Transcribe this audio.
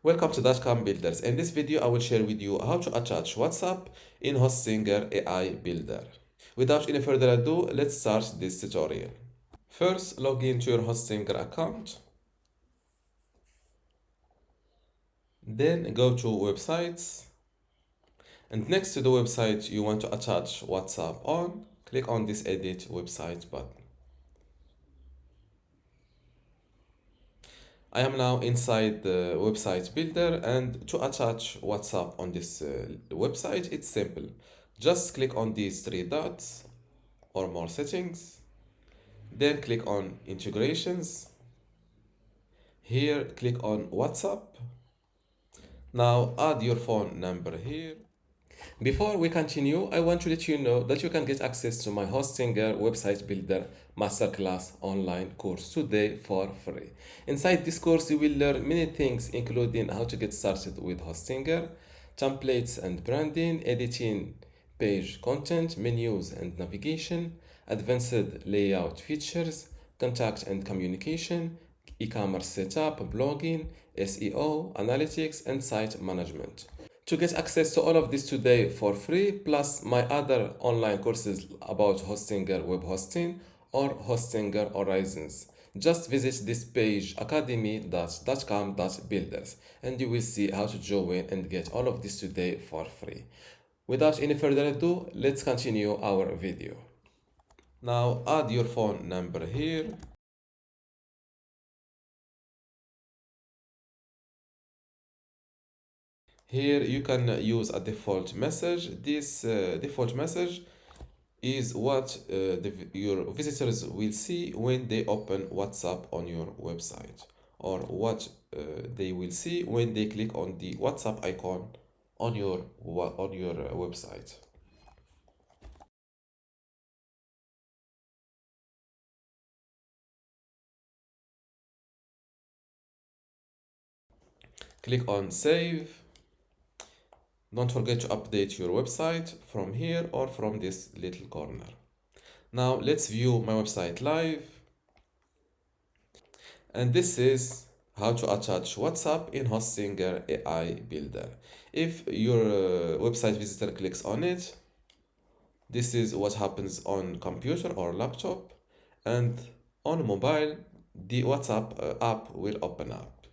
Welcome to dotcom builders. In this video, I will share with you how to attach WhatsApp in Hostinger AI Builder. Without any further ado, let's start this tutorial. First, log into your Hostinger account. Then go to websites. And next to the website you want to attach WhatsApp on, click on this edit website button. I am now inside the website builder, and to attach WhatsApp on this website, it's simple. Just click on these three dots or more settings, then click on integrations. Here, click on WhatsApp. Now add your phone number here. Before we continue, I want to let you know that you can get access to my Hostinger Website Builder Masterclass online course today for free. Inside this course, you will learn many things, including how to get started with Hostinger, templates and branding, editing page content, menus and navigation, advanced layout features, contact and communication, e-commerce setup, blogging, SEO, analytics, and site management. To get access to all of this today for free, plus my other online courses about Hostinger web hosting or Hostinger Horizons, just visit this page academy.dotcom.builders and you will see how to join and get all of this today for free. Without any further ado, let's continue our video. Now add your phone number here. Here you can use a default message. This default message is what your visitors will see when they open WhatsApp on your website, or what they will see when they click on the WhatsApp icon on your website. Click on save. Don't forget to update your website from here or from this little corner. Now let's view my website live. And this is how to attach WhatsApp in Hostinger AI Builder. If your website visitor clicks on it, this is what happens on computer or laptop, and on mobile, the WhatsApp app will open up.